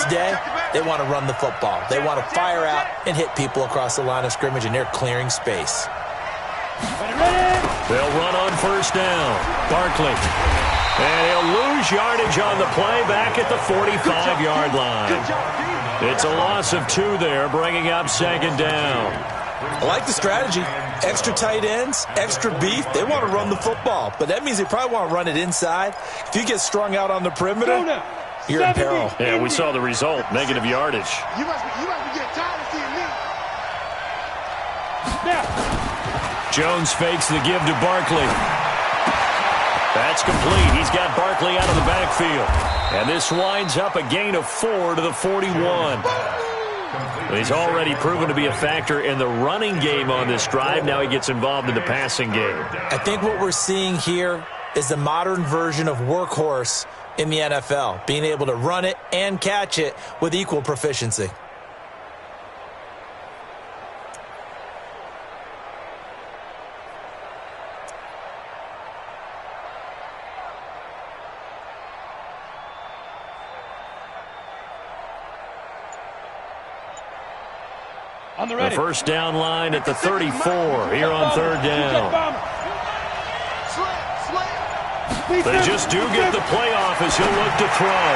day, they want to run the football. They want to fire out and hit people across the line of scrimmage, and they're clearing space. They'll run on first down. Barkley. And he'll lose yardage on the play back at the 45-yard line. It's a loss of 2 there, bringing up second down. I like the strategy. Extra tight ends, extra beef. They want to run the football, but that means they probably want to run it inside. If you get strung out on the perimeter, you're in peril. Yeah, we saw the result, negative yardage. You must be getting tired of seeing me. Jones fakes the give to Barkley. That's complete. He's got Barkley out of the backfield. And this winds up a gain of 4 to the 41. He's already proven to be a factor in the running game on this drive. Now he gets involved in the passing game. I think what we're seeing here is the modern version of workhorse in the NFL, being able to run it and catch it with equal proficiency. The first down line at the 34 here on third down. They just do get the play off as he'll look to throw.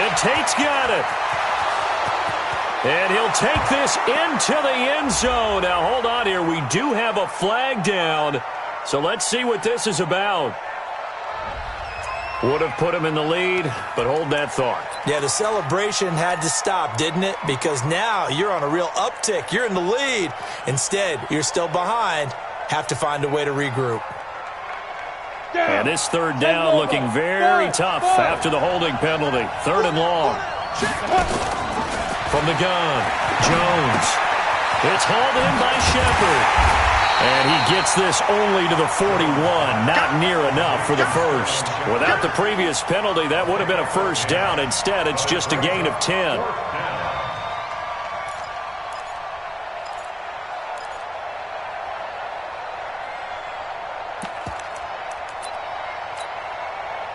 And Tate's got it. And he'll take this into the end zone. Now, hold on here. We do have a flag down. So let's see what this is about. Would have put him in the lead, but hold that thought. Yeah, the celebration had to stop, didn't it? Because now you're on a real uptick. You're in the lead. Instead, you're still behind. Have to find a way to regroup. And this third down looking very tough after the holding penalty. Third and long. From the gun, Jones. It's hauled in by Shepard. And he gets this only to the 41, not near enough for the first. Without the previous penalty, that would have been a first down. Instead, it's just a gain of 10.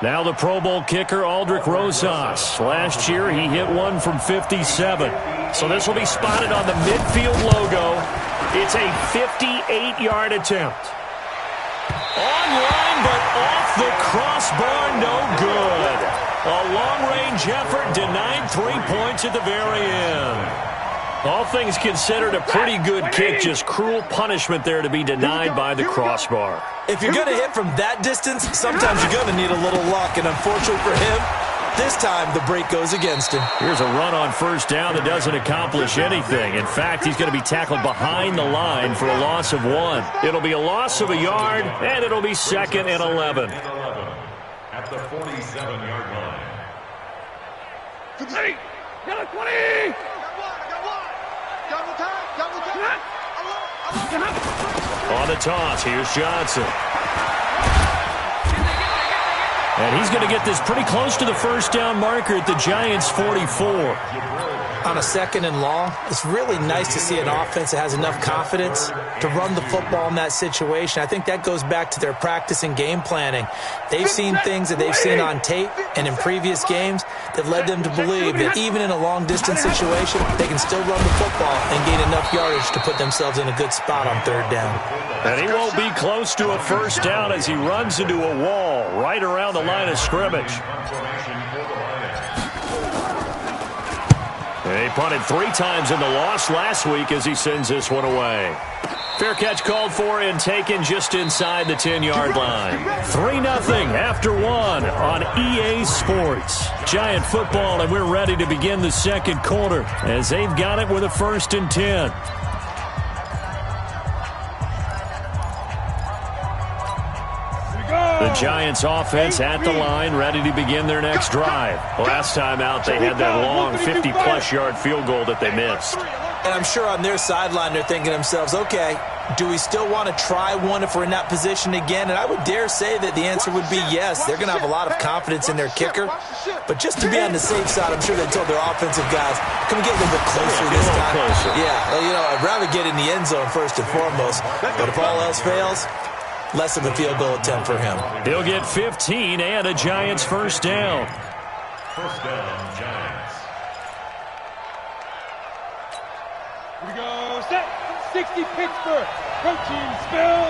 Now the Pro Bowl kicker, Aldrich Rosas. Last year, he hit one from 57. So this will be spotted on the midfield logo. It's a 58-yard attempt. Online, but off the crossbar, no good. A long-range effort denied 3 points at the very end. All things considered, a pretty good kick, just cruel punishment there to be denied by the crossbar. If you're going to hit from that distance, sometimes you're going to need a little luck, and unfortunately for him, this time the break goes against him. Here's a run on first down that doesn't accomplish anything. In fact, he's going to be tackled behind the line for a loss of 1. It'll be a loss of a yard, and it'll be second and 11. At the 47-yard line. 20! 20! On the toss, here's Johnson. And he's going to get this pretty close to the first down marker at the Giants' 44. On a second and long, it's really nice to see an offense that has enough confidence to run the football in that situation. I think that goes back to their practice and game planning. They've seen things that they've seen on tape and in previous games that led them to believe that even in a long-distance situation, they can still run the football and gain enough yardage to put themselves in a good spot on third down. And he won't be close to a first down as he runs into a wall right around the line of scrimmage. He punted 3 times in the loss last week as he sends this one away. Fair catch called for and taken just inside the 10-yard line. 3-0 after 1 on EA Sports. Giant football, and we're ready to begin the second quarter as they've got it with a 1st and 10. The Giants offense at the line, ready to begin their next drive. Last time out, they had that long 50-plus yard field goal that they missed. And I'm sure on their sideline they're thinking to themselves, okay, do we still want to try one if we're in that position again? And I would dare say that the answer would be yes. They're going to have a lot of confidence in their kicker. But just to be on the safe side, I'm sure they told their offensive guys, can we get a little bit closer this time? Closer. Yeah, well, you know, I'd rather get in the end zone first and foremost. But if all else fails, less of a field goal attempt for him. He'll get 15 and a Giants first down. First down, Giants. 60 Pittsburgh. Protein spill.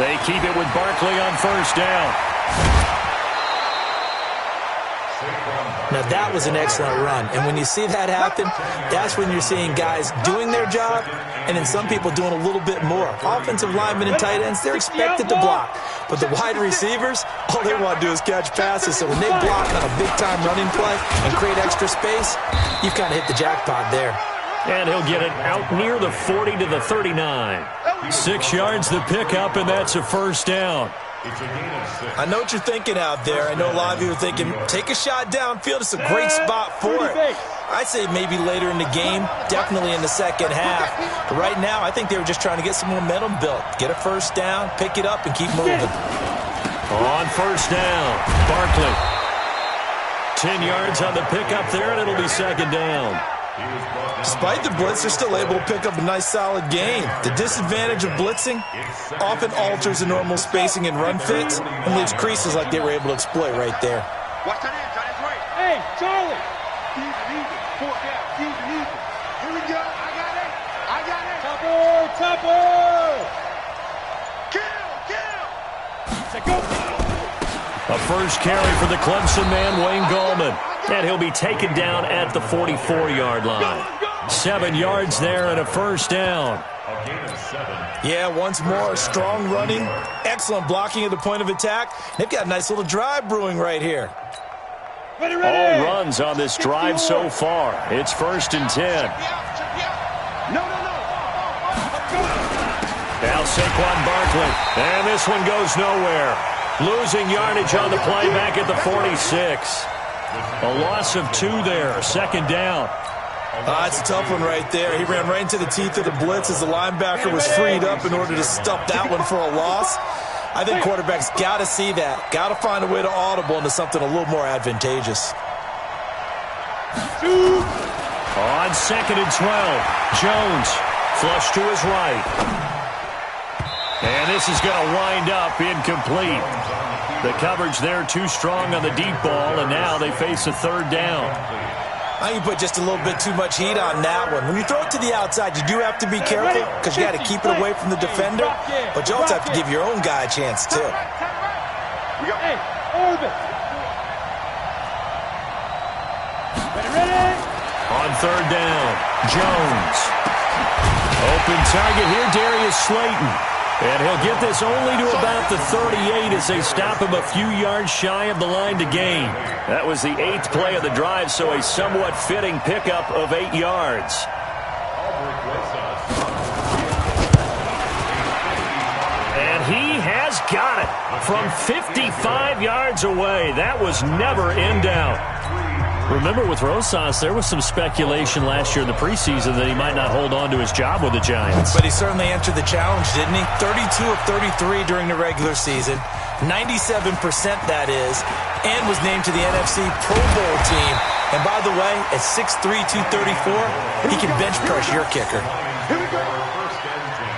They keep it with Barkley on first down. Now, that was an excellent run. And when you see that happen, that's when you're seeing guys doing their job and then some people doing a little bit more. Offensive linemen and tight ends, they're expected to block. But the wide receivers, all they want to do is catch passes. So when they block on a big-time running play and create extra space, you've kind of hit the jackpot there. And he'll get it out near the 40 to the 39. 6 yards the pickup, and that's a first down. I know what you're thinking out there. I know a lot of you are thinking, take a shot downfield. It's a great spot for it. I'd say maybe later in the game, definitely in the second half. But right now, I think they were just trying to get some momentum built. Get a first down, pick it up, and keep moving. On first down, Barkley. 10 yards on the pickup there, and it'll be second down. Despite the blitz, they're still able to pick up a nice, solid gain. The disadvantage of blitzing often alters the normal spacing and run fits and leaves creases like they were able to exploit right there. Watch that in, Johnny's right. Hey, Charlie. Easy. 4 down. Easy. Here we go. I got it. Topper. Kill. Go. A first carry for the Clemson man, Wayne Gallman. And he'll be taken down at the 44-yard line. 7 yards there and a first down. Yeah, once more, strong running, excellent blocking at the point of attack. They've got a nice little drive brewing right here. Ready. All runs on this drive so far. It's 1st and 10. No. Now Saquon Barkley. And this one goes nowhere. Losing yardage on the play back at the 46. A loss of 2 there, second down. That's a tough one right there. He ran right into the teeth of the blitz as the linebacker was freed up in order to stuff that one for a loss. I think quarterbacks got to see that. Got to find a way to audible into something a little more advantageous. On 2nd and 12, Jones flush to his right. And this is going to wind up incomplete. The coverage there too strong on the deep ball, and now they face a 3rd down. I think you put just a little bit too much heat on that one. When you throw it to the outside, you do have to be careful because you got to keep it away from the defender, but you also have to give your own guy a chance too. Hey, Orbit. Ready. On 3rd down, Jones. Open target here, Darius Slayton. And he'll get this only to about the 38 as they stop him a few yards shy of the line to gain. That was the 8th play of the drive, so a somewhat fitting pickup of 8 yards. And he has got it from 55 yards away. That was never in doubt. Remember, with Rosas, there was some speculation last year in the preseason that he might not hold on to his job with the Giants. But he certainly answered the challenge, didn't he? 32 of 33 during the regular season, 97% that is, and was named to the NFC Pro Bowl team. And by the way, at 6'3", 234, he can bench press your kicker. Here we go. First and 10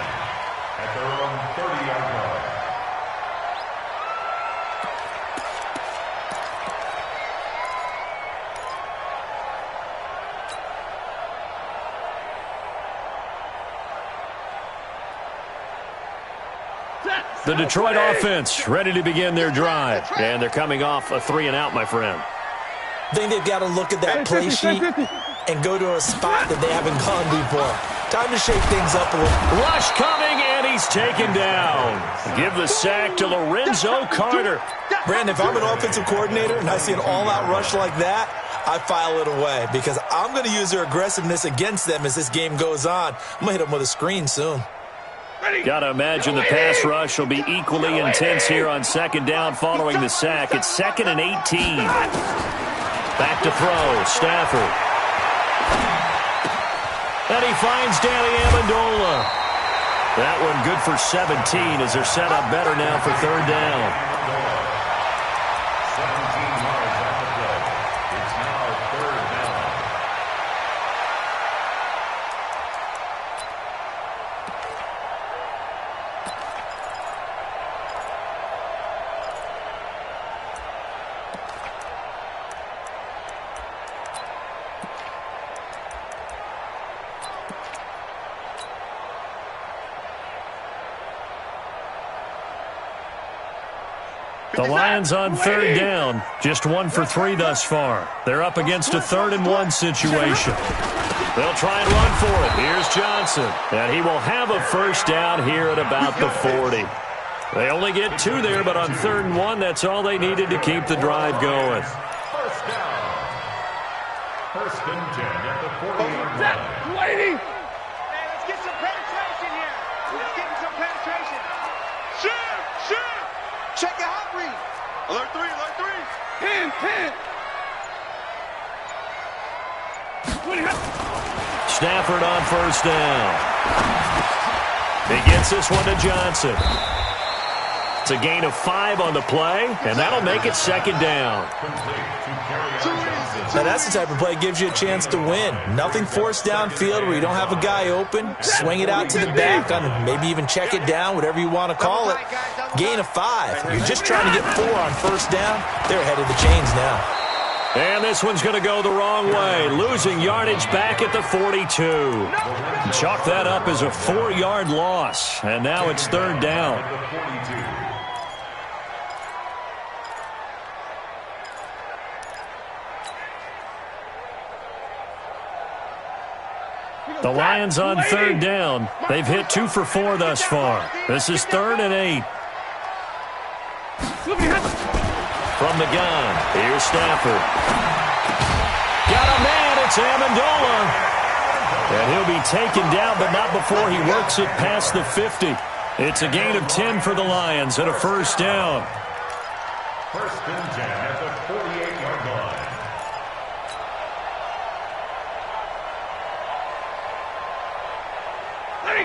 at their own 30-yard line. The Detroit offense ready to begin their drive. And they're coming off a 3-and-out, my friend. I think they've got to look at that play sheet and go to a spot that they haven't gone before. Time to shake things up a little. Rush coming, and he's taken down. Give the sack to Lorenzo Carter. Brandon, if I'm an offensive coordinator and I see an all-out rush like that, I file it away because I'm going to use their aggressiveness against them as this game goes on. I'm going to hit them with a screen soon. Got to imagine the pass rush will be equally intense here on 2nd down following the sack. It's 2nd and 18. Back to throw, Stafford. And he finds Danny Amendola. That one good for 17 as they're set up better now for 3rd down. 17 yards on the play. It's now 3rd down. The Lions on third down, just 1 for 3 thus far. They're up against a 3rd-and-1 situation. They'll try and run for it. Here's Johnson, and he will have a first down here at about the 40. They only get 2 there, but on 3rd and 1, that's all they needed to keep the drive going. First down. First and 10 at the 40-yard line. Lady! Hey, let's get some penetration here. Let's get some penetration. Shoot! Check your hot read. Alert 3, alert 3. 10. Stafford on first down. He gets this one to Johnson. It's a gain of 5 on the play, and that'll make it 2nd down. Now that's the type of play that gives you a chance to win. Nothing forced downfield where you don't have a guy open. Swing it out to the back, maybe even check it down, whatever you want to call it. Gain of 5. You're just trying to get 4 on first down. They're ahead of the chains now. And this one's going to go the wrong way, losing yardage back at the 42. Chalk that up as a 4-yard loss, and now it's 3rd down. The Lions on 3rd down. They've hit 2 for 4 thus far. This is 3rd and 8. From the gun, here's Stafford. Got a man, it's Amendola. And he'll be taken down, but not before he works it past the 50. It's a gain of 10 for the Lions and a first down. First and 10 at the 48-yard line.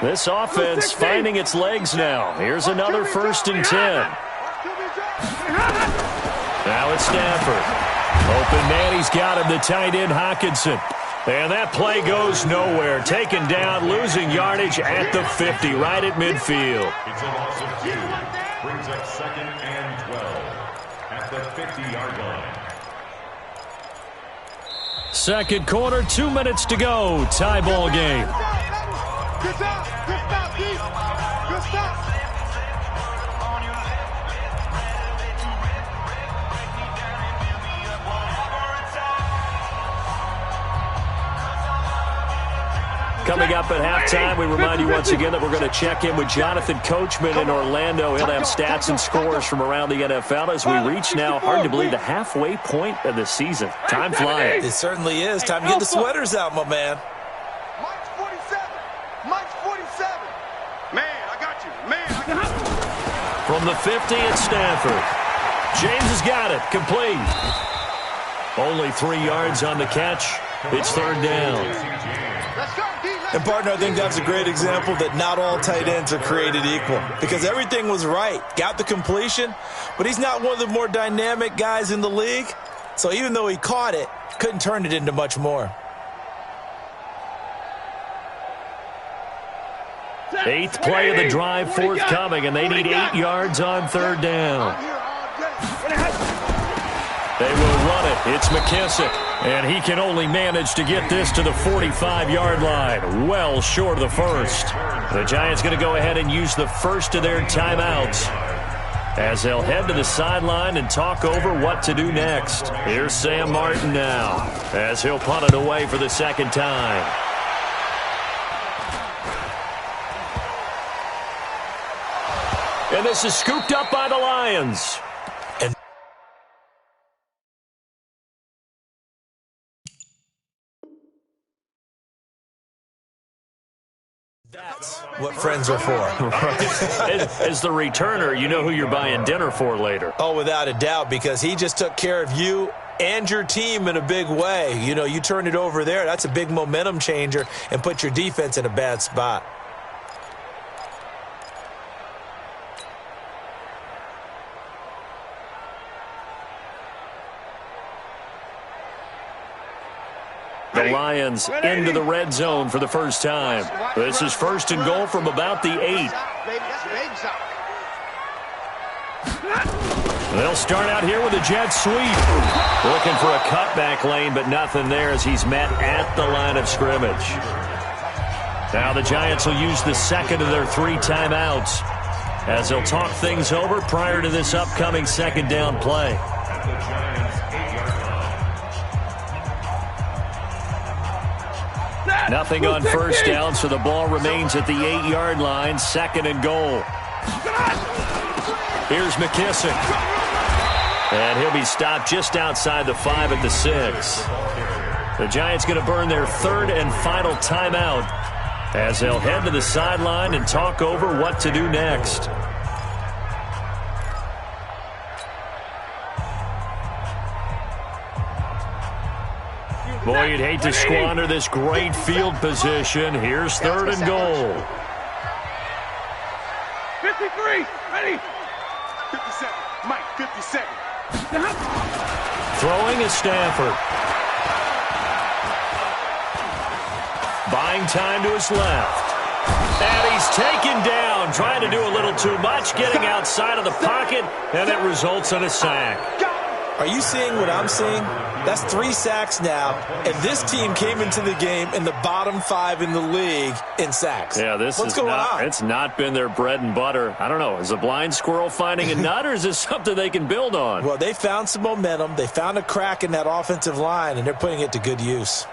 This offense finding its legs now. Here's another 1st and 10. Now it's Stafford. Open man, he's got him, the tight end Hockenson. And that play goes nowhere. Taken down, losing yardage at the 50, right at midfield. It's a loss of 2. Brings up 2nd and 12 at the 50-yard line. Second quarter, 2 minutes to go. Tie ball game. Good stop, Keith. Good stop. Coming up at halftime, we remind you once again that we're going to check in with Jonathan Coachman in Orlando. He'll have stats and scores from around the NFL as we reach now, hard to believe, the halfway point of the season. Time flying. It certainly is. Time to get the sweaters out, my man. Mike's 47. Mike's 47. Man, I got you. From the 50, it's Stafford. James has got it. Complete. Only 3 yards on the catch. It's 3rd down. Let's go, D. And, partner, I think that's a great example that not all tight ends are created equal because everything was right. Got the completion, but he's not one of the more dynamic guys in the league. So even though he caught it, couldn't turn it into much more. 8th play of the drive forthcoming, and they need 8 yards on 3rd down. They will run it. It's McKissick. And he can only manage to get this to the 45-yard line, well short of the first. The Giants going to go ahead and use the first of their timeouts as they'll head to the sideline and talk over what to do next. Here's Sam Martin now as he'll punt it away for the 2nd time. And this is scooped up by the Lions. That's what friends are for. As the returner, you know who you're buying dinner for later. Oh, without a doubt, because he just took care of you and your team in a big way. You know, you turn it over there, that's a big momentum changer and put your defense in a bad spot. The Lions into the red zone for the first time. This is 1st and goal from about the 8. They'll start out here with a jet sweep. Looking for a cutback lane, but nothing there as he's met at the line of scrimmage. Now the Giants will use the 2nd of their 3 timeouts. as they'll talk things over prior to this upcoming second down play. At the Giants' 8-yard line. Nothing on first down, so the ball remains at the 8-yard line, second and goal. Here's McKissick. And he'll be stopped just outside the 5 at the 6. The Giants going to burn their third and final timeout as they'll head to the sideline and talk over what to do next. Boy, you'd hate to squander this great field position. Here's third and goal. 53, ready. 57, Mike, 57. Throwing is Stafford. Buying time to his left. And he's taken down, trying to do a little too much, getting outside of the pocket, and it results in a sack. Are you seeing what I'm seeing? That's 3 sacks now, and this team came into the game in the bottom 5 in the league in sacks. Yeah, What's going on? It's not been their bread and butter. I don't know. Is a blind squirrel finding a nut, or is this something they can build on? Well, they found some momentum. They found a crack in that offensive line, and they're putting it to good use.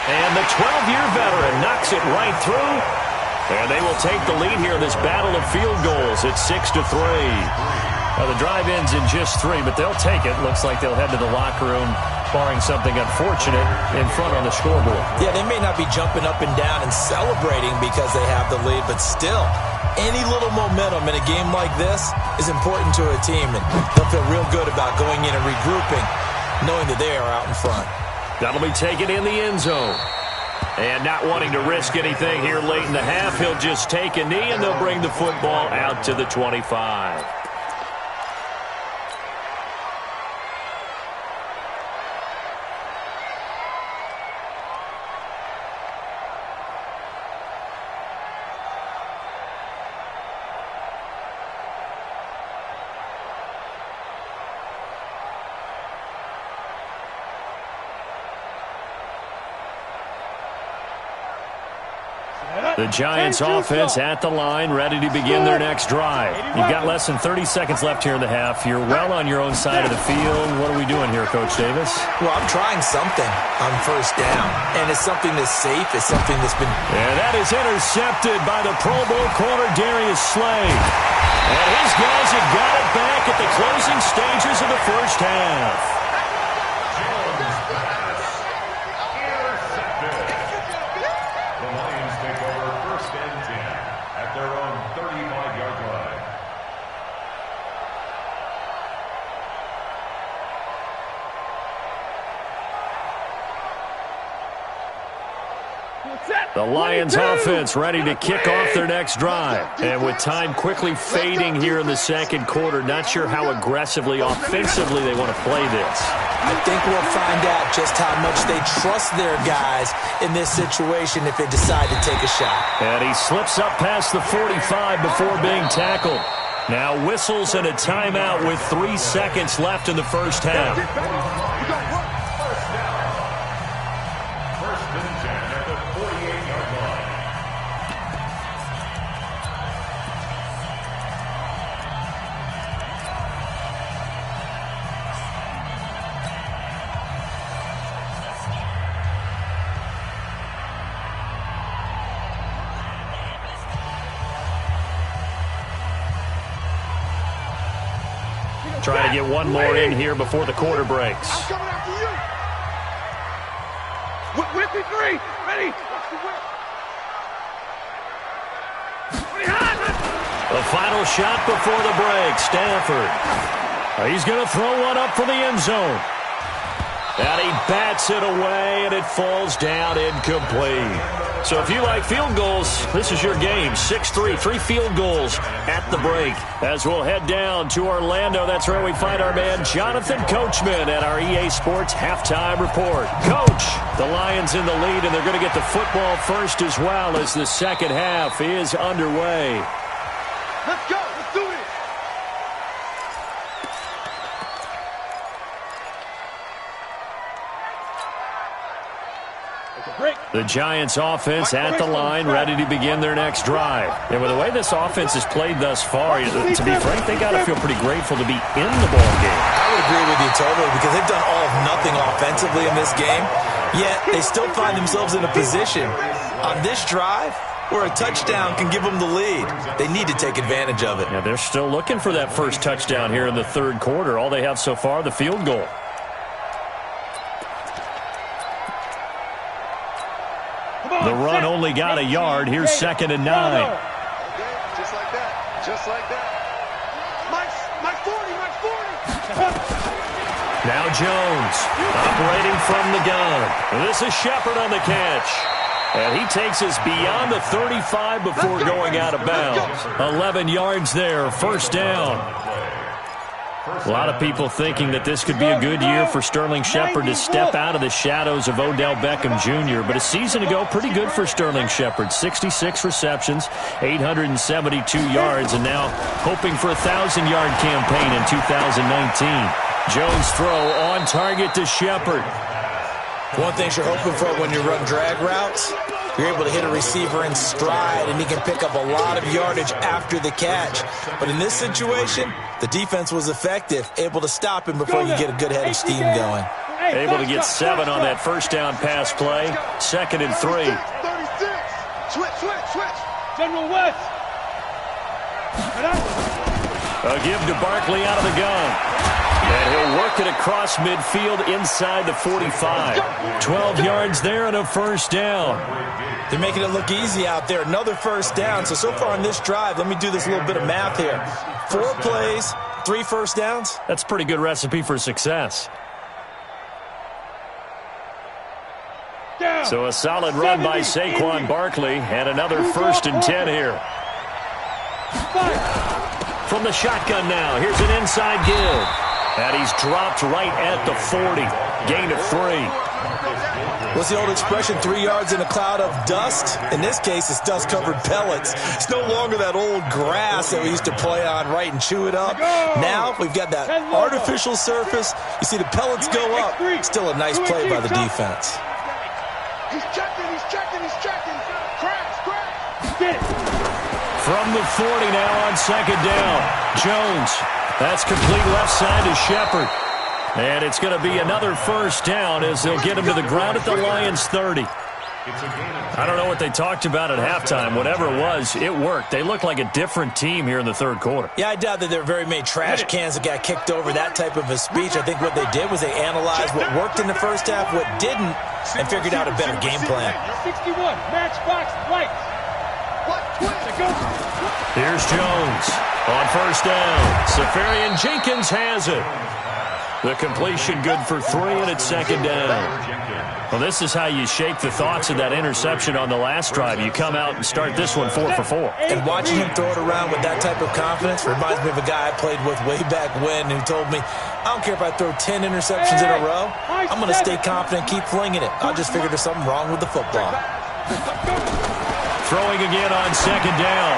And the 12-year veteran knocks it right through. And they will take the lead here in this battle of field goals. It's 6-3. Now, the drive ends in just 3, but they'll take it. Looks like they'll head to the locker room, barring something unfortunate, in front on the scoreboard. Yeah, they may not be jumping up and down and celebrating because they have the lead, but still, any little momentum in a game like this is important to a team, and they'll feel real good about going in and regrouping, knowing that they are out in front. That'll be taken in the end zone. And not wanting to risk anything here late in the half, he'll just take a knee, and they'll bring the football out to the 25. The Giants offense at the line, ready to begin their next drive. You've got less than 30 seconds left here in the half. You're well on your own side of the field. What are we doing here, Coach Davis? Well, I'm trying something on first down, and it's something that's safe. It's something that's been... And that is intercepted by the Pro Bowl corner, Darius Slay. And his guys have got it back at the closing stages of the first half. The Lions offense ready to kick off their next drive. And with time quickly fading here in the second quarter, not sure how aggressively, offensively they want to play this. I think we'll find out just how much they trust their guys in this situation if they decide to take a shot. And he slips up past the 45 before being tackled. Now whistles and a timeout with 3 seconds left in the first half. Trying to get one more in here before the quarter breaks. I'm coming after you. With the 3, ready. The final shot before the break, Stafford. He's going to throw one up for the end zone. And he bats it away, and it falls down incomplete. So if you like field goals, this is your game. 6-3, 3 field goals at the break. As we'll head down to Orlando, that's where we find our man Jonathan Coachman at our EA Sports Halftime Report. Coach, the Lions in the lead, and they're going to get the football first as well as the second half is underway. Let's go. Let's do this. The Giants offense at the line, ready to begin their next drive. And with the way this offense has played thus far, to be frank, they got to feel pretty grateful to be in the ball game. I would agree with you totally, because they've done all of nothing offensively in this game, yet they still find themselves in a position on this drive where a touchdown can give them the lead. They need to take advantage of it. Yeah, they're still looking for that first touchdown here in the third quarter. All they have so far, the field goal. The run only got a yard. Here's 2nd and 9. Just like that. Just like that. My 40, my 40. Now Jones operating from the gun. This is Shepard on the catch. And he takes us beyond the 35 before going out of bounds. 11 yards there, first down. A lot of people thinking that this could be a good year for Sterling Shepard to step out of the shadows of Odell Beckham Jr. But a season ago, pretty good for Sterling Shepard. 66 receptions, 872 yards, and now hoping for a 1,000-yard campaign in 2019. Jones throw on target to Shepard. One thing you're hoping for when you run drag routes, you're able to hit a receiver in stride, and he can pick up a lot of yardage after the catch. But in this situation, the defense was effective, able to stop him before you get a good head of steam going. Able to get 7 on that first down pass play. 2nd and 3. 36. Switch. General West. A give to Barkley out of the gun. And he'll work it across midfield inside the 45. 12 yards there and a first down. They're making it look easy out there. Another first down. So far on this drive, let me do this little bit of math here. 4 plays, 3 first downs. That's a pretty good recipe for success. So a solid run by Saquon Barkley, and another 1st and 10 here. From the shotgun now, here's an inside give. And he's dropped right at the 40. Gain of 3. What's the old expression, 3 yards in a cloud of dust? In this case, it's dust-covered pellets. It's no longer that old grass that we used to play on, right, and chew it up. Now we've got that artificial surface. You see the pellets go up. Still a nice play by the defense. He's checking. Crash. Get it. From the 40 now on 2nd down. Jones. That's complete left side to Shepard. And it's going to be another first down as they'll get him to the ground at the Lions' 30. I don't know what they talked about at halftime. Whatever it was, it worked. They look like a different team here in the third quarter. Yeah, I doubt that there are very many trash cans that got kicked over that type of a speech. I think what they did was they analyzed what worked in the first half, what didn't, and figured out a better game plan. 61, matchbox lights. Here's Jones on first down. Safarian Jenkins has it. The completion good for 3, and it's 2nd down. Well, this is how you shape the thoughts of that interception on the last drive. You come out and start this one 4 for 4. And watching him throw it around with that type of confidence reminds me of a guy I played with way back when who told me, I don't care if I throw 10 interceptions in a row. I'm going to stay confident, keep flinging it. I just figured there's something wrong with the football. Throwing again on 2nd down.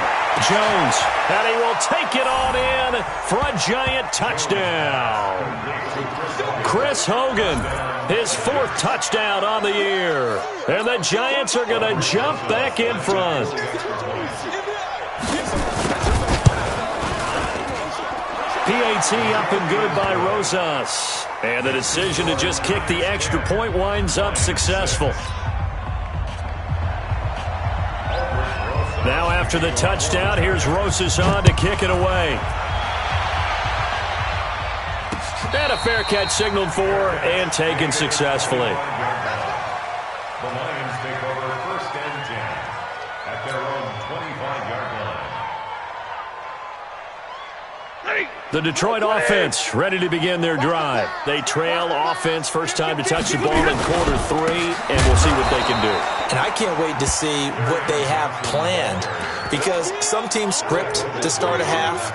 Jones, and he will take it on in for a Giant touchdown. Chris Hogan, his 4th touchdown on the year. And the Giants are going to jump back in front. PAT up and good by Rosas. And the decision to just kick the extra point winds up successful. Now after the touchdown, here's Rosas on to kick it away. And a fair catch signaled for and taken successfully. The Lions take over 1st and 10 at their own 25-yard line. The Detroit offense ready to begin their drive. They trail offense, first time to touch the ball in quarter 3, and we'll see what they can do. And I can't wait to see what they have planned, because some teams script to start a half.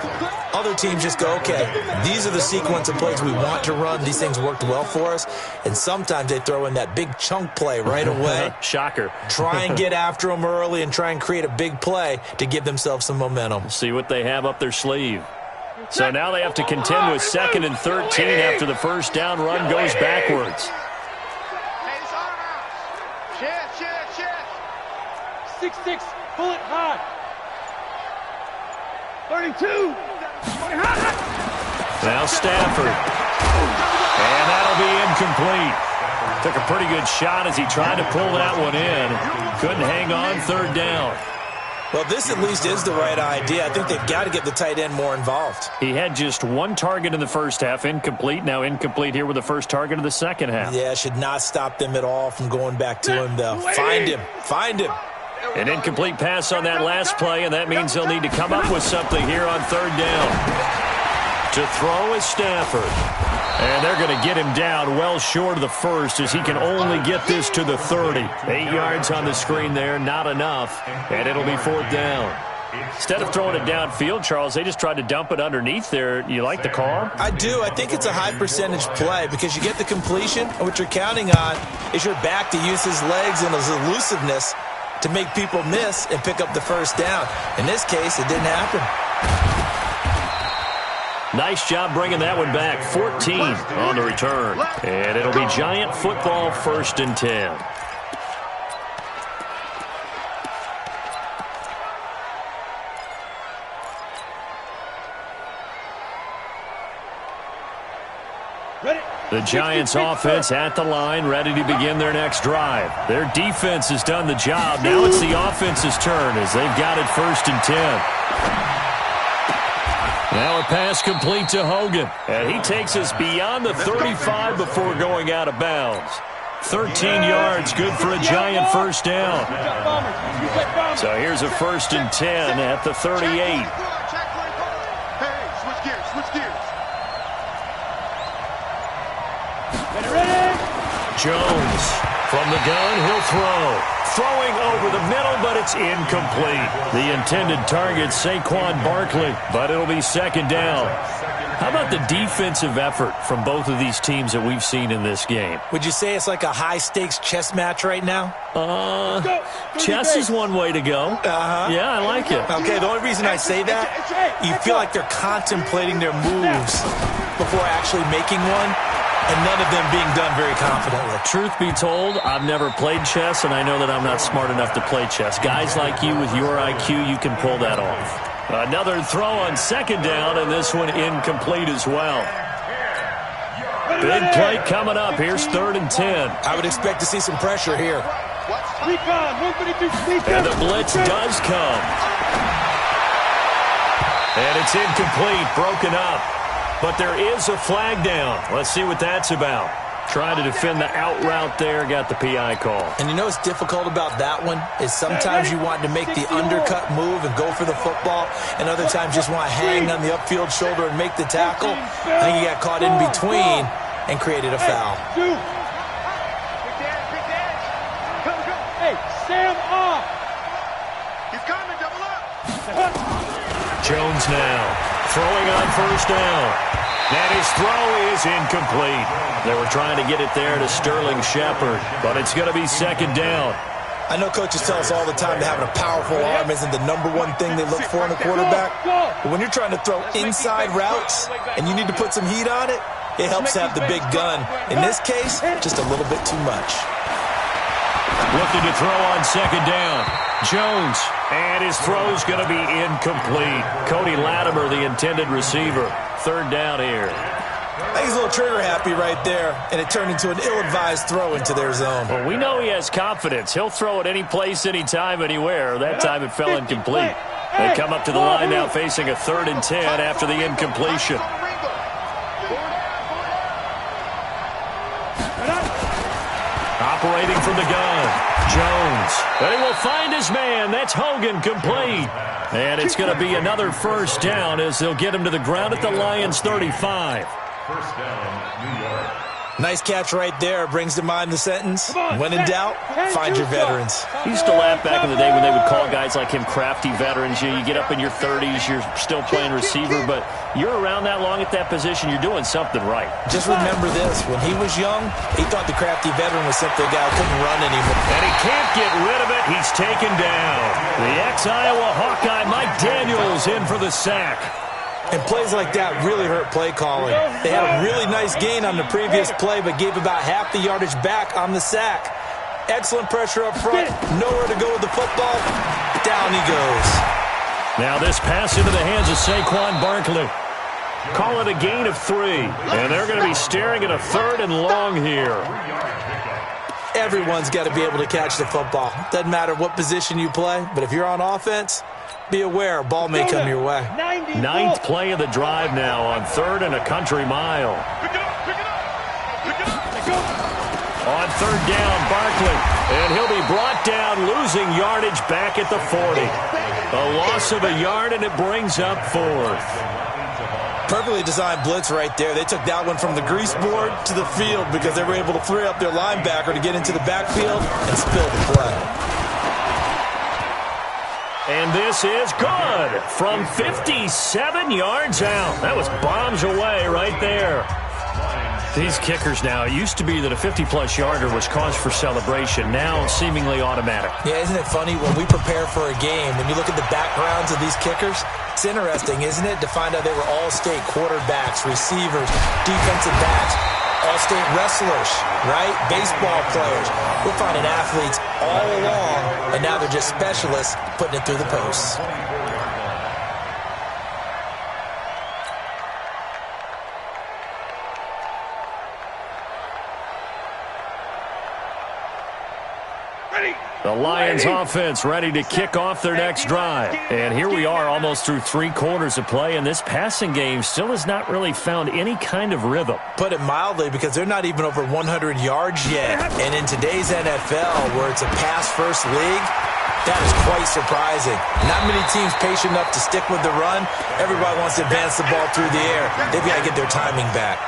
Other teams just go, okay, these are the sequence of plays we want to run. These things worked well for us. And sometimes they throw in that big chunk play right away. Shocker. Try and get after them early and try and create a big play to give themselves some momentum. See what they have up their sleeve. So now they have to contend with 2nd and 13 after the first down run goes backwards. 6'6", pull it hard. 32. Now Stafford. And that'll be incomplete. Took a pretty good shot as he tried to pull that one in. Couldn't hang on, third down. Well, this at least is the right idea. I think they've got to get the tight end more involved. He had just one target in the first half, incomplete. Now incomplete here with the first target of the second half. Yeah, should not stop them at all from going back to him, though. Find him. Find him. An incomplete pass on that last play, and that means they'll need to come up with something here on third down. To throw is Stafford. And they're going to get him down well short of the first as he can only get this to the 30. 8 yards on the screen there, not enough. And it'll be fourth down. Instead of throwing it downfield, Charles, they just tried to dump it underneath there. You like the call? I do. I think it's a high percentage play because you get the completion, and what you're counting on is your back to use his legs and his elusiveness to make people miss and pick up the first down. In this case, it didn't happen. Nice job bringing that one back. 14 on the return. And it'll be Giant football, 1st and 10. The Giants offense at the line, ready to begin their next drive. Their defense has done the job. Now it's the offense's turn as they've got it 1st and 10. Now a pass complete to Hogan. And he takes us beyond the 35 before going out of bounds. 13 yards, good for a Giant first down. So here's a 1st and 10 at the 38. Jones from the gun, he'll throw. Throwing over the middle, but it's incomplete. The intended target, Saquon Barkley, but it'll be 2nd down. How about the defensive effort from both of these teams that we've seen in this game? Would you say it's like a high-stakes chess match right now? Chess is one way to go. Yeah, I like it. Okay, the only reason I say that, you feel like they're contemplating their moves before actually making one. And none of them being done very confidently. Truth be told, I've never played chess, and I know that I'm not smart enough to play chess. Guys like you with your IQ, you can pull that off. Another throw on 2nd down, and this one incomplete as well. Big play coming up. Here's 3rd and 10. I would expect to see some pressure here. And the blitz does come. And it's incomplete, broken up. But there is a flag down. Let's see what that's about. Trying to defend the out route there, got the PI call. And you know what's difficult about that one is sometimes you want to make the undercut move and go for the football, and other times just want to hang on the upfield shoulder and make the tackle. I think he got caught in between and created a foul. Hey, Sam off. He's coming, double up. Jones now throwing on 1st down. And his throw is incomplete. They were trying to get it there to Sterling Shepard, but it's going to be 2nd down. I know coaches tell us all the time that having a powerful arm isn't the #1 thing they look for in a quarterback. But when you're trying to throw inside routes and you need to put some heat on it, it helps to have the big gun. In this case, just a little bit too much. Looking to throw on 2nd down. Jones, and his throw's going to be incomplete. Cody Latimer, the intended receiver. 3rd down here. I think he's a little trigger happy right there, and it turned into an ill-advised throw into their zone. Well, we know he has confidence. He'll throw it any place, anytime, anywhere. That time it fell incomplete. They come up to the line now facing a 3rd and 10 after the incompletion. Operating from the gun, Jones. And he will find his man. That's Hogan, complete. And it's going to be another 1st down as they'll get him to the ground at the Lions' 35. 1st down, New York. Nice catch right there. Brings to mind the sentence, when in doubt, find your veterans. I used to laugh back in the day when they would call guys like him crafty veterans. You get up in your 30s, you're still playing receiver, but you're around that long at that position, you're doing something right. Just remember this. When he was young, he thought the crafty veteran was simply a guy who couldn't run anymore. And he can't get rid of it. He's taken down. The ex-Iowa Hawkeye, Mike Daniels, in for the sack. And plays like that really hurt play calling. They had a really nice gain on the previous play, but gave about half the yardage back on the sack. Excellent pressure up front. Nowhere to go with the football. Down he goes. Now this pass into the hands of Saquon Barkley. Call it a gain of 3. And they're going to be staring at a 3rd and long here. Everyone's got to be able to catch the football. Doesn't matter what position you play, but if you're on offense, be aware a ball may come your way. 9th play of the drive now on 3rd and a country mile. On 3rd down, Barkley. And he'll be brought down, losing yardage back at the 40. A loss of a yard, and it brings up 4th. Perfectly designed blitz right there. They took that one from the grease board to the field because they were able to free up their linebacker to get into the backfield and spill the play. And this is good from 57 yards out. That was bombs away right there. These kickers now, it used to be that a 50-plus yarder was cause for celebration. Now seemingly automatic. Yeah, isn't it funny when we prepare for a game, when you look at the backgrounds of these kickers, it's interesting, isn't it, to find out they were all-state quarterbacks, receivers, defensive backs, all-state wrestlers, right? Baseball players. We're finding athletes all along, and now they're just specialists putting it through the posts. The Lions offense ready to kick off their next drive. And here we are almost through 3 quarters of play, and this passing game still has not really found any kind of rhythm. Put it mildly, because they're not even over 100 yards yet. And in today's NFL, where it's a pass-first league, that is quite surprising. Not many teams patient enough to stick with the run. Everybody wants to advance the ball through the air. They've got to get their timing back.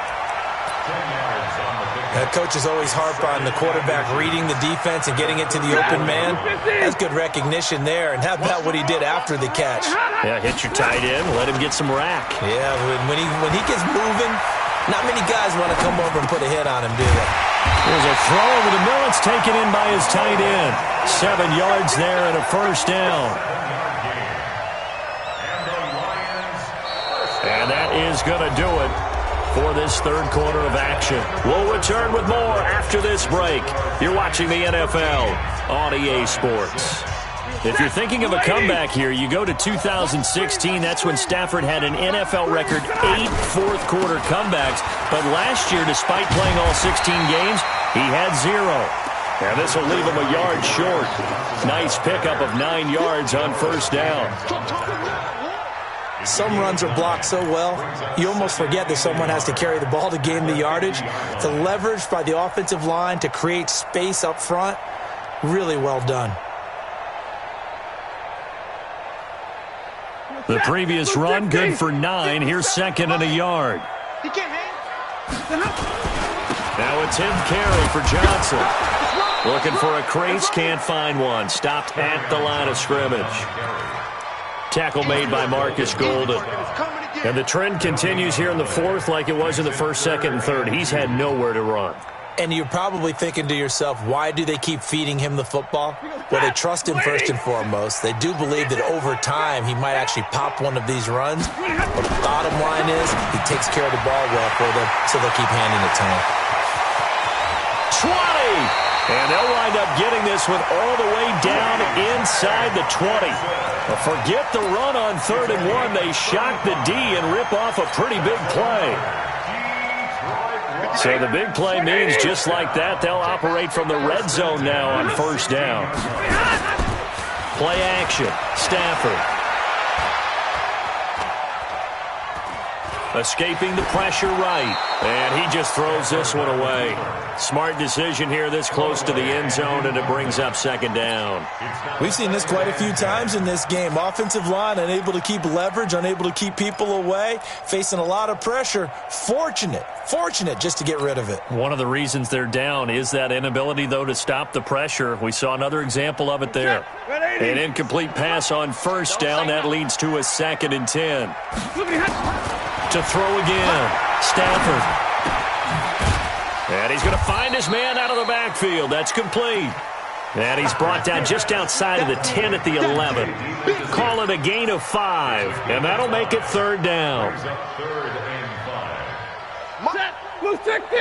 Coaches always harp on the quarterback reading the defense and getting it to the open man. That's good recognition there. And how about what he did after the catch? Yeah, hit your tight end, let him get some rack. Yeah, when he gets moving, not many guys want to come over and put a hit on him, do they? There's a throw over the middle. It's taken in by his tight end. 7 yards there and a 1st down. And that is going to do it for this 3rd quarter of action. We'll return with more after this break. You're watching the NFL on EA Sports. If you're thinking of a comeback here, you go to 2016. That's when Stafford had an NFL record 8 fourth-quarter comebacks. But last year, despite playing all 16 games, he had 0. And this will leave him a yard short. Nice pickup of 9 yards on 1st down. Some runs are blocked so well, you almost forget that someone has to carry the ball to gain the yardage. The leverage by the offensive line to create space up front, really well done. The previous run, good for 9. Here's 2nd and a yard. Now a 10th carry for Johnson. Looking for a crease, can't find one. Stopped at the line of scrimmage. Tackle made by Marcus Golden. And the trend continues here in the 4th like it was in the 1st, 2nd, and 3rd. He's had nowhere to run. And you're probably thinking to yourself, why do they keep feeding him the football? Well, they trust him first and foremost. They do believe that over time he might actually pop one of these runs. But the bottom line is he takes care of the ball well for them, so they'll keep handing it to him. 20! And they'll wind up getting this one all the way down inside the 20. But forget the run on 3rd and 1. They shock the D and rip off a pretty big play. So the big play means just like that, they'll operate from the red zone now on 1st down. Play action. Stafford. Escaping the pressure right. And he just throws this one away. Smart decision here this close to the end zone, and it brings up 2nd down. We've seen this quite a few times in this game. Offensive line unable to keep leverage, unable to keep people away, facing a lot of pressure. Fortunate just to get rid of it. One of the reasons they're down is that inability, though, to stop the pressure. We saw another example of it there. An incomplete pass on 1st down. That leads to a 2nd and 10. To throw again. Stafford. And he's going to find his man out of the backfield. That's complete. And he's brought down just outside of the 10 at the 11. Call it a gain of 5. And that'll make it 3rd down. Set. Blue 60.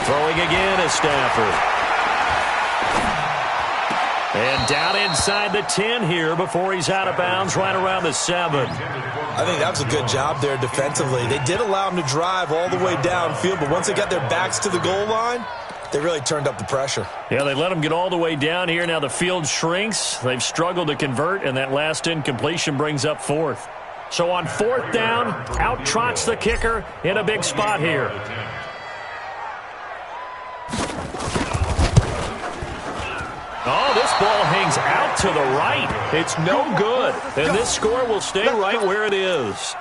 Throwing again is Stafford. And down inside the 10 here before he's out of bounds right around the 7. I think that was a good job there defensively. They did allow him to drive all the way downfield, but once they got their backs to the goal line, they really turned up the pressure. Yeah, they let him get all the way down here. Now the field shrinks. They've struggled to convert, and that last incompletion brings up 4th. So on 4th down, out trots the kicker in a big spot here. Oh, this ball hangs out to the right. It's no good. And this score will stay right where it is.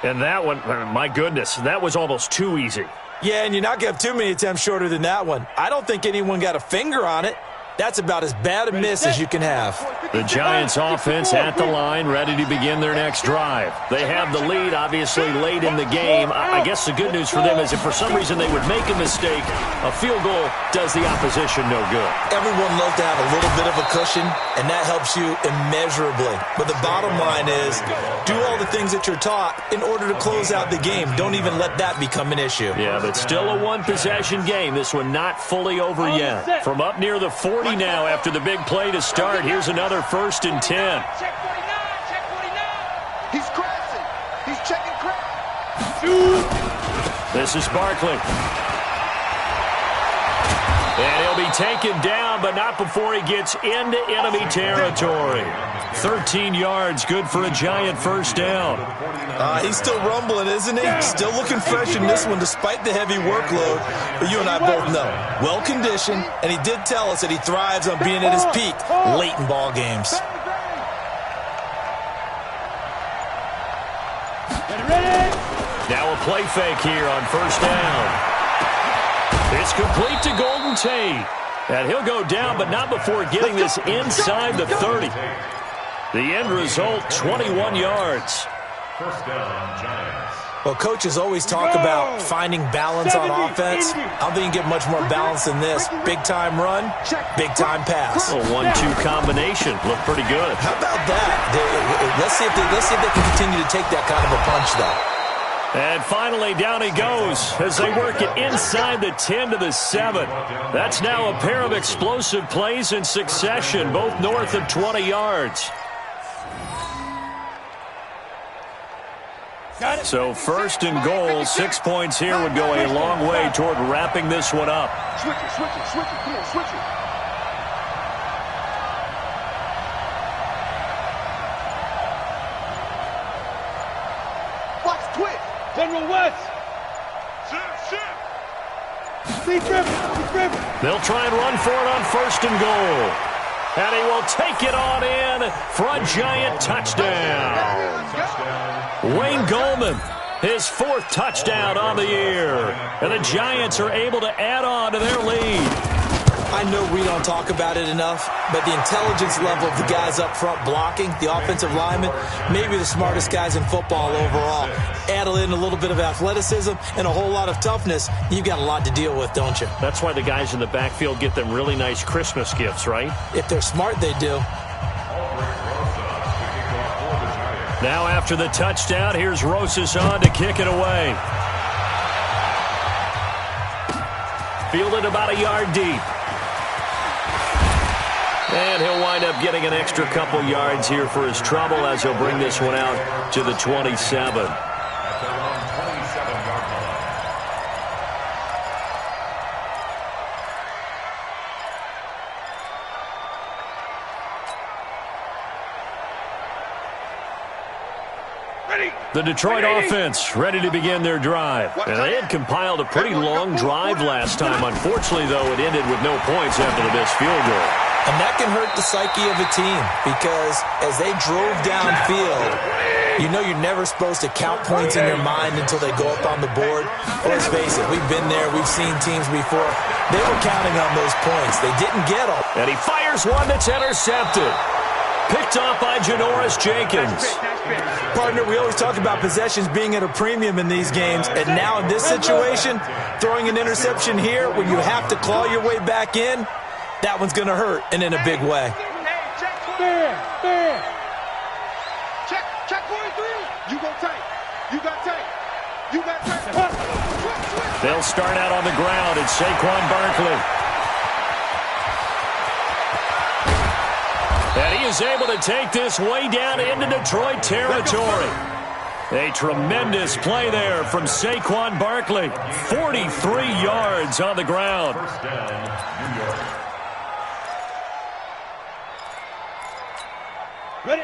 And that one, my goodness, that was almost too easy. Yeah, and you're not going to have too many attempts shorter than that one. I don't think anyone got a finger on it. That's about as bad a miss as you can have. The Giants offense at the line, ready to begin their next drive. They have the lead, obviously, late in the game. I guess the good news for them is if for some reason they would make a mistake, a field goal does the opposition no good. Everyone loves to have a little bit of a cushion, and that helps you immeasurably. But the bottom line is, do all the things that you're taught in order to close out the game. Don't even let that become an issue. Yeah, but still a one-possession game. This one not fully over yet. From up near the 40 now after the big play to start. Here's another 1st and 10. Check 49, check 49. He's crashing. He's checking crash. This is Barkley. And he'll be taken down, but not before he gets into enemy territory. 13 yards, good for a Giant 1st down. He's still rumbling, isn't he? Still looking fresh in this one despite the heavy workload. But you and I both know, well-conditioned, and he did tell us that he thrives on being at his peak late in ball games. Now a play fake here on 1st down. It's complete to Golden Tate. And he'll go down, but not before getting this inside the 30. The end result, 21 yards. 1st down, Giants. Well, coaches always talk about finding balance on offense. I don't think you get much more balance than this. Big-time run, big-time pass. A 1-2 combination. Looked pretty good. How about that? Let's see if they can continue to take that kind of a punch, though. And finally, down he goes as they work it inside the 10 to the 7. That's now a pair of explosive plays in succession, both north of 20 yards. So 1st and goal, 6 points here would go a long way toward wrapping this one up. Switch it, switch it, switch it. Come on, switch it. Watch twitch. General West. They'll try and run for it on 1st and goal. And he will take it on in for a Giant touchdown. Wayne Gallman, his 4th touchdown on the year. And the Giants are able to add on to their lead. I know we don't talk about it enough, but the intelligence level of the guys up front blocking, the offensive linemen, maybe the smartest guys in football overall. Add in a little bit of athleticism and a whole lot of toughness, you've got a lot to deal with, don't you? That's why the guys in the backfield get them really nice Christmas gifts, right? If they're smart, they do. Now after the touchdown, here's Rosas on to kick it away. Fielded about a yard deep. And he'll wind up getting an extra couple yards here for his trouble as he'll bring this one out to the 27. At their own 27-yard line. The Detroit offense ready to begin their drive. And they had compiled a pretty long drive last time. Unfortunately, though, it ended with no points after the missed field goal. And that can hurt the psyche of a team because as they drove downfield, you know you're never supposed to count points in your mind until they go up on the board. Let's face it, we've been there. We've seen teams before. They were counting on those points. They didn't get them. And he fires one that's intercepted. Picked off by Janoris Jenkins. Partner, we always talk about possessions being at a premium in these games, and now in this situation, throwing an interception here when you have to claw your way back in, that one's going to hurt, and in a big way. Check 43. You go tight. You got tight. You got tight. They'll start out on the ground. It's Saquon Barkley. And he is able to take this way down into Detroit territory. A tremendous play there from Saquon Barkley. 43 yards on the ground. First down, New York.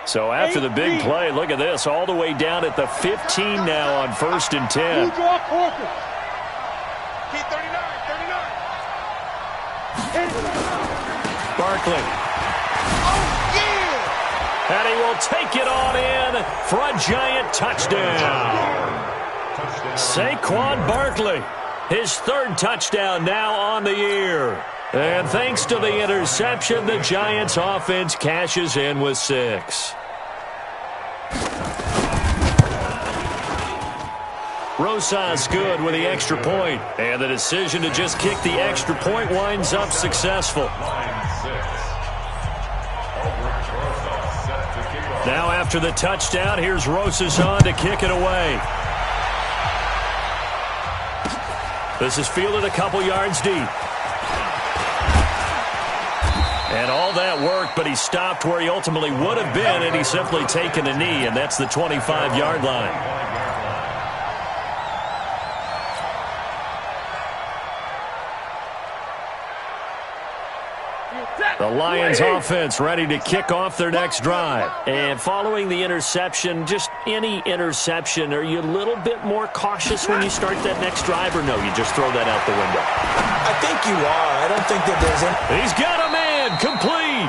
So after the big play, look at this, all the way down at the 15 now on 1st and 10. Barkley. Oh, yeah! And he will take it on in for a giant touchdown. Saquon Barkley, his 3rd touchdown now on the year. And thanks to the interception, the Giants offense cashes in with 6. Rosas good with the extra point. And the decision to just kick the extra point winds up successful. Now after the touchdown, here's Rosas on to kick it away. This is fielded a couple yards deep. And all that work, but he stopped where he ultimately would have been, and he's simply taken a knee, and that's the 25-yard line. The Lions offense ready to kick off their next drive. And following the interception, just any interception, are you a little bit more cautious when you start that next drive, or no, you just throw that out the window? I think you are. I don't think that there's any... He's got a man, complete.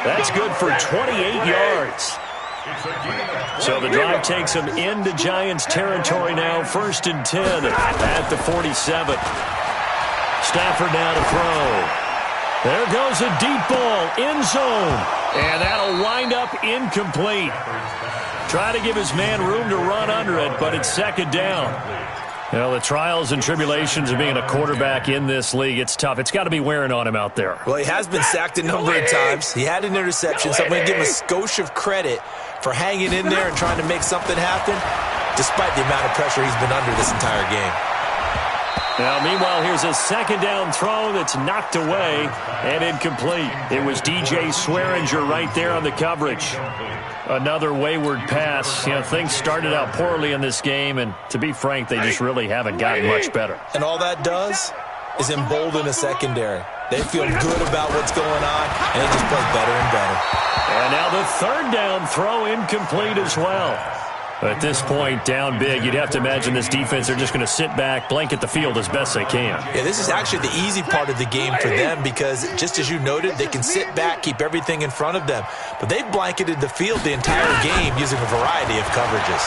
That's good for 28 yards. So the drive takes him into Giants territory now, 1st and 10 at the 47. Stafford now to throw. There goes a deep ball, end zone, and that'll wind up incomplete. Try to give his man room to run under it, but it's 2nd down. Well, the trials and tribulations of being a quarterback in this league, it's tough. It's got to be wearing on him out there. Well, he has been sacked a number of times. He had an interception, so I'm going to give him a skosh of credit for hanging in there and trying to make something happen, despite the amount of pressure he's been under this entire game. Now, meanwhile, here's a 2nd down throw that's knocked away and incomplete. It was DJ Swearinger right there on the coverage. Another wayward pass. You know, things started out poorly in this game, and to be frank, they just really haven't gotten much better. And all that does is embolden a secondary. They feel good about what's going on, and it just plays better and better. And now the 3rd down throw incomplete as well. At this point, down big, you'd have to imagine this defense, they're just going to sit back, blanket the field as best they can. Yeah, this is actually the easy part of the game for them because, just as you noted, they can sit back, keep everything in front of them. But they've blanketed the field the entire game using a variety of coverages.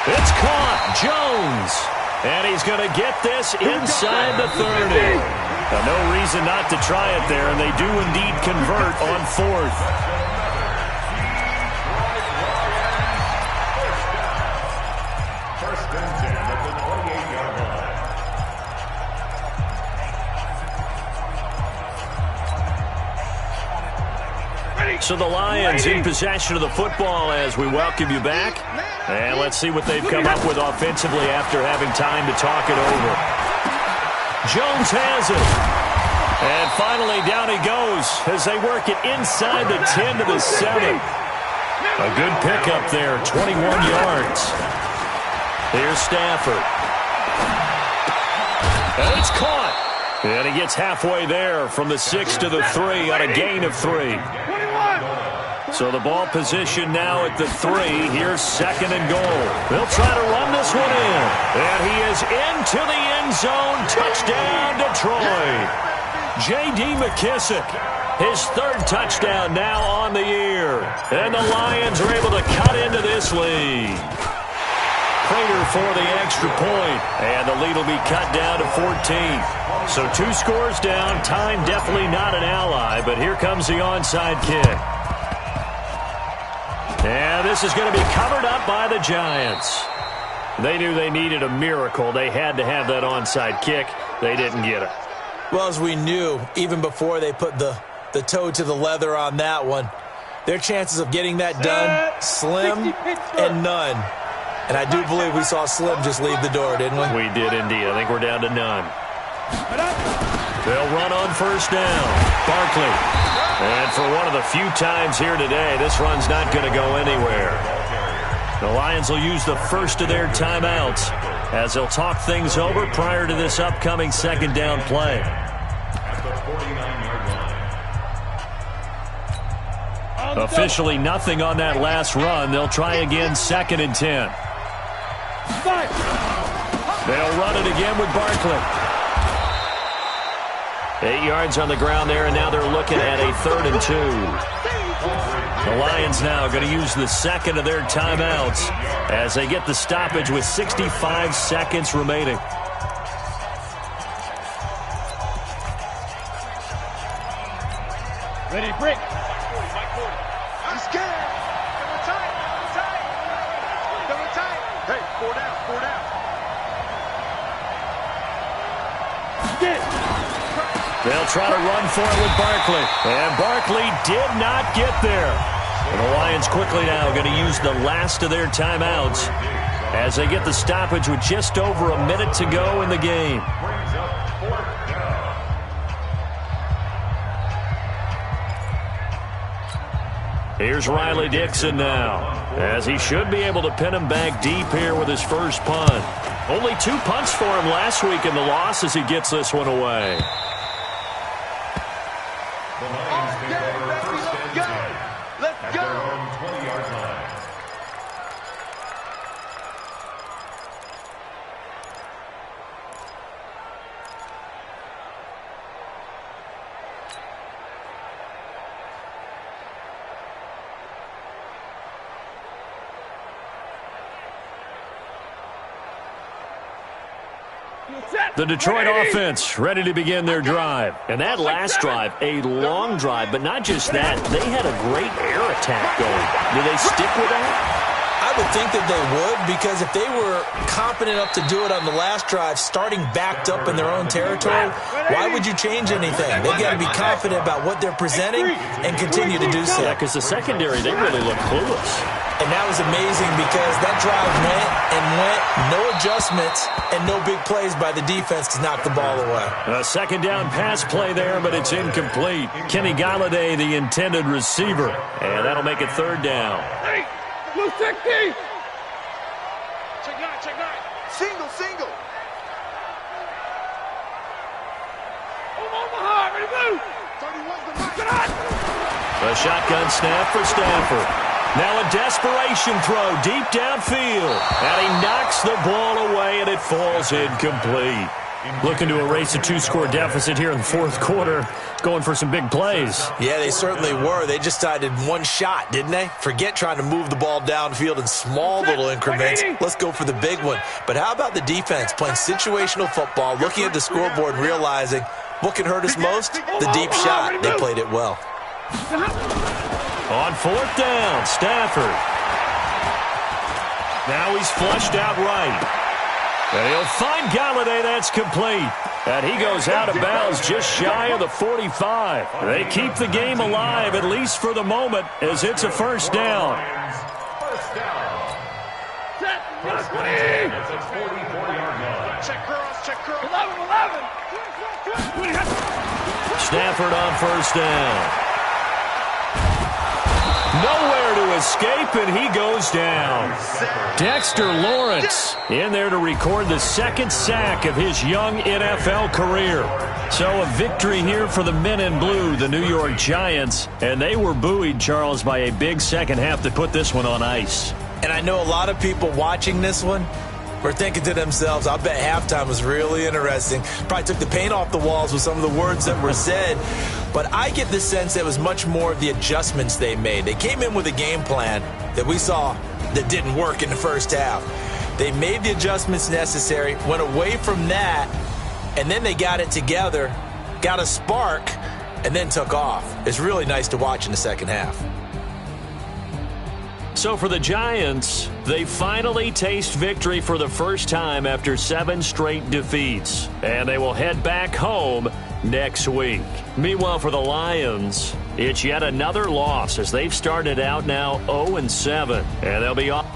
It's caught, Jones. And he's going to get this inside the 30. Now, no reason not to try it there, and they do indeed convert on 4th. So the Lions in possession of the football as we welcome you back. And let's see what they've come up with offensively after having time to talk it over. Jones has it. And finally down he goes as they work it inside the 10 to the 7. A good pickup there, 21 yards. Here's Stafford. And it's caught. And he gets halfway there from the 6 to the 3 on a gain of 3. So the ball position now at the 3. Here's 2nd and goal. They'll try to run this one in. And he is into the end zone. Touchdown, Detroit. J.D. McKissick, his 3rd touchdown now on the year. And the Lions are able to cut into this lead. Prater for the extra point. And the lead will be cut down to 14. So 2 scores down. Time definitely not an ally. But here comes the onside kick. And this is going to be covered up by the Giants. They knew they needed a miracle. They had to have that onside kick. They didn't get it. Well, as we knew, even before they put the toe to the leather on that one, their chances of getting that done, slim and none. And I do believe we saw Slim just leave the door, didn't we? We did indeed. I think we're down to none. They'll run on first down. Barkley. And for one of the few times here today, this run's not going to go anywhere. The Lions will use the first of their timeouts as they'll talk things over prior to this upcoming second down play. At the 49-yard line. Officially nothing on that last run. They'll try again, 2nd and 10. They'll run it again with Barkley. 8 yards on the ground there, and now they're looking at a 3rd and 2. The Lions now going to use the second of their timeouts as they get the stoppage with 65 seconds remaining. Ready, break. I'm scared. Double tight. Double tight. Hey, 4 down. They'll try to run for it with Barkley. And Barkley did not get there. And the Lions quickly now going to use the last of their timeouts as they get the stoppage with just over a minute to go in the game. Brings up 4th down. Here's Riley Dixon now, as he should be able to pin him back deep here with his first punt. Only 2 punts for him last week in the loss as he gets this one away. The Lions take over first and 10 at their own 20-yard line. The Detroit offense ready to begin their drive. And that last drive, a long drive, but not just that. They had a great air attack going. Do they stick with that? I would think that they would, because if they were confident enough to do it on the last drive, starting backed up in their own territory, why would you change anything? They've got to be confident about what they're presenting and continue to do so. Yeah, because the secondary, they really look clueless. And that was amazing because that drive went, no adjustments, and no big plays by the defense to knock the ball away. A second down pass play there, but it's incomplete. Kenny Galladay, the intended receiver, and that'll make it 3rd down. Blue 60. Check 9. Single. Omaha, ready to move. 31's the mark. A shotgun snap for Stafford. Now a desperation throw deep downfield. And he knocks the ball away, and it falls incomplete. Looking to erase a 2-score deficit here in the 4th quarter. Going for some big plays. Yeah, they certainly were. They just decided one shot, didn't they? Forget trying to move the ball downfield in small little increments. Let's go for the big one. But how about the defense playing situational football, looking at the scoreboard and realizing what can hurt us most? The deep shot. They played it well. On 4th down, Stafford. Now he's flushed out right. And he'll find Galladay. That's complete. And he goes out of bounds just shy of the 45. They keep the game alive, at least for the moment, as it's a first down. First down. First and 10 at the 44-yard line. Check girls. 11. Stafford on first down. Nowhere to escape, and he goes down. Dexter Lawrence in there to record the 2nd sack of his young NFL career. So a victory here for the men in blue, the New York Giants. And they were buoyed, Charles, by a big second half that put this one on ice. And I know a lot of people watching this one were thinking to themselves, I bet halftime was really interesting. Probably took the paint off the walls with some of the words that were said. But I get the sense that it was much more of the adjustments they made. They came in with a game plan that we saw that didn't work in the first half. They made the adjustments necessary, went away from that, and then they got it together, got a spark, and then took off. It's really nice to watch in the second half. So for the Giants, they finally taste victory for the first time after 7 straight defeats. And they will head back home next week. Meanwhile, for the Lions, it's yet another loss as they've started out now 0-7. And they'll be off.